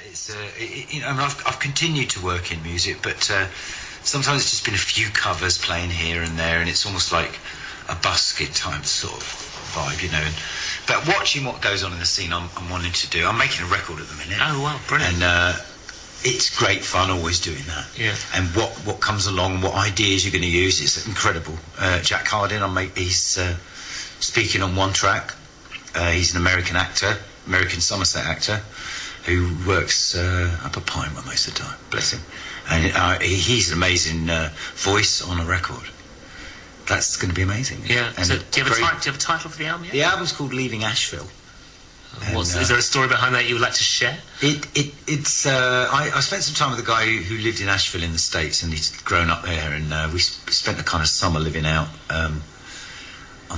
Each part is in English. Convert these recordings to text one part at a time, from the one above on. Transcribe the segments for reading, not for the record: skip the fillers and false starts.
it's I mean, I've continued to work in music, but sometimes it's just been a few covers playing here and there, and it's almost like a busking time sort of vibe, but watching what goes on in the scene, I'm wanting to do. I'm making a record at the minute. Oh wow, brilliant! And it's great fun always doing that. Yeah. And what comes along, what ideas you're going to use, it's incredible. Jack Hardin, he's speaking on one track. He's an American Somerset actor, who works up at Pinewood most of the time. Bless him. And he's an amazing voice on a record. That's going to be amazing. Yeah. And so do you have a title for the album yet? The album's called Leaving Asheville. Is there a story behind that you would like to share? I spent some time with a guy who lived in Asheville in the States, and he's grown up there, and we spent a kind of summer living out on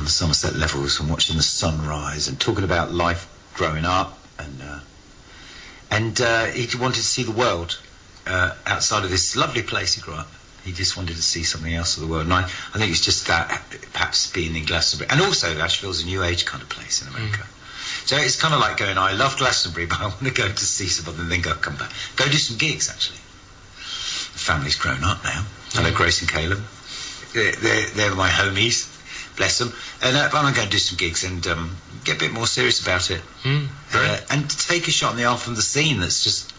the Somerset levels and watching the sunrise and talking about life growing up, and he wanted to see the world outside of this lovely place he grew up. He just wanted to see something else of the world, and I think it's just that, perhaps being in Glastonbury, and also Asheville's a new age kind of place in America. So it's kind of like going, I love Glastonbury, but I want to go to see something and then come back. Go do some gigs, actually. The family's grown up now. Hello, Grace and Caleb. They're my homies, bless them. And I'm going to go do some gigs and get a bit more serious about it. And take a shot in the arm from the scene that's just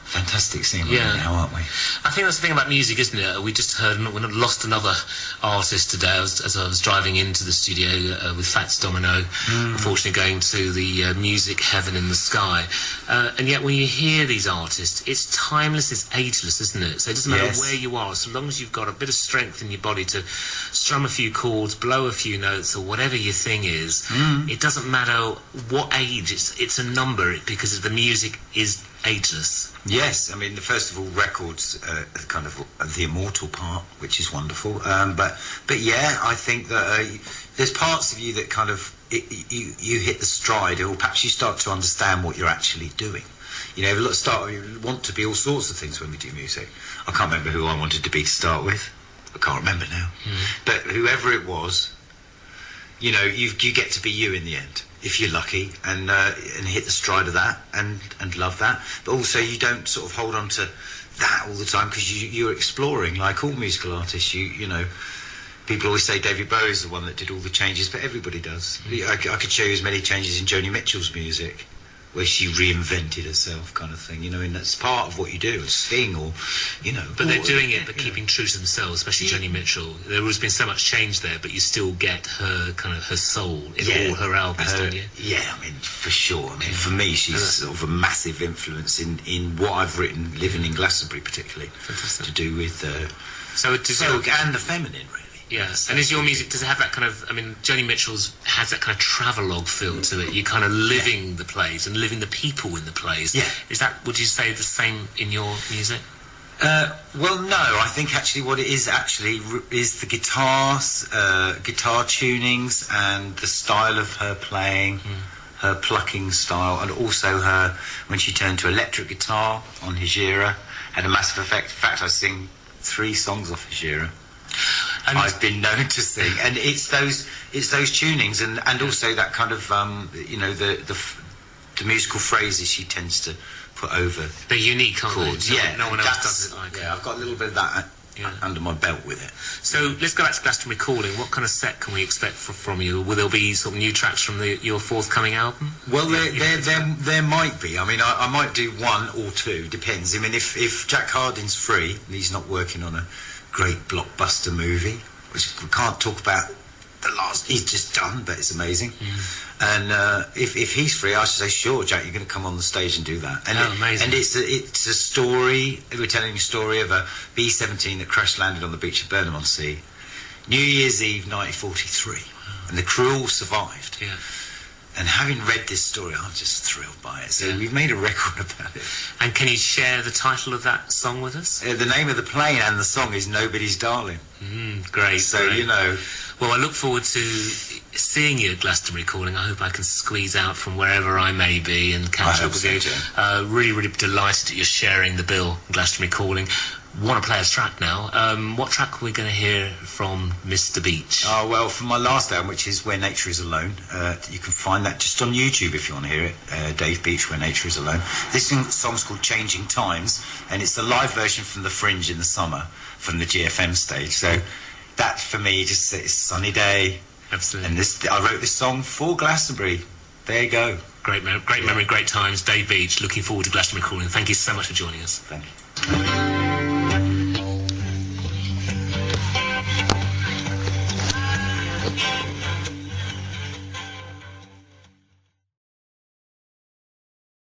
fantastic scene right now, aren't we? I think that's the thing about music, isn't it? We just lost another artist today as I was driving into the studio with Fats Domino, unfortunately going to the music heaven in the sky. And yet when you hear these artists, it's timeless, it's ageless, isn't it? So it doesn't matter where you are, so long as you've got a bit of strength in your body to strum a few chords, blow a few notes, or whatever your thing is, it doesn't matter what age, it's a number, because the music is ageless. Yes, I mean, first of all, records kind of the immortal part, which is wonderful. But yeah, I think that there's parts of you that kind of you hit the stride, or perhaps you start to understand what you're actually doing. You want to be all sorts of things when we do music. I can't remember who I wanted to be to start with. I can't remember now. But whoever it was, you get to be you in the end, if you're lucky, and hit the stride of that and love that. But also you don't sort of hold on to that all the time, because you're exploring, like all musical artists. People always say David Bowie is the one that did all the changes, but everybody does. I could show you as many changes in Joni Mitchell's music, where she reinvented herself, kind of thing, and that's part of what you do, Sting, or, But they're doing it, but keeping true to themselves, especially Joni Mitchell. There has been so much change there, but you still get her soul in all her albums, don't you? Yeah, I mean, for sure. I mean, for me, she's sort of a massive influence in what I've written, living in Glastonbury particularly. Fantastic. To do with folk and the feminine, really. Yeah, and is your music, does it have that kind of, I mean, Joni Mitchell's has that kind of travelogue feel to it. You're kind of living the plays and living the people in the plays. Yeah. Would you say the same in your music? Well, no, I think actually what it is is the guitars, guitar tunings, and the style of her playing, her plucking style, and also when she turned to electric guitar on Hejira, had a massive effect. In fact, I sing 3 songs off Hejira. And I've been known to sing, and it's those tunings, and also that kind of the musical phrases she tends to put over. They're unique, aren't chords. They? No one else does it like. Yeah, I've got a little bit of that under my belt with it. So let's go back to Glastonbury Calling. What kind of set can we expect from you? Will there be sort of new tracks from your forthcoming album? Well, there might be. I mean, I might do 1 or 2, depends. I mean, if Jack Hardin's free and he's not working on a great blockbuster movie, which we can't talk about he's just done, but it's amazing. And if he's free, I should say, sure, Jack, you're going to come on the stage and do that. And amazing. And it's a story. We're telling a story of a B-17 that crash landed on the beach of Burnham-on-Sea, New Year's Eve 1943, and the crew all survived. Yeah. And having read this story, I'm just thrilled by it. So we've made a record about it. And can you share the title of that song with us? The name of the plane and the song is Nobody's Darling. Great. So, great. Well, I look forward to seeing you at Glastonbury Calling. I hope I can squeeze out from wherever I may be and catch up with you. Really, really delighted that you're sharing the bill, Glastonbury Calling. want to play us track now. What track are we going to hear from Mr. Beach? Oh, well, from my last album, which is Where Nature Is Alone, you can find that just on YouTube if you want to hear it. Dave Beach, Where Nature Is Alone. This song's called Changing Times, and it's the live version from the Fringe in the summer, from the GFM stage. So that, for me, just it's a sunny day. Absolutely. And I wrote this song for Glastonbury. There you go. Great memory, great times. Dave Beach, looking forward to Glastonbury calling. Thank you so much for joining us. Thank you.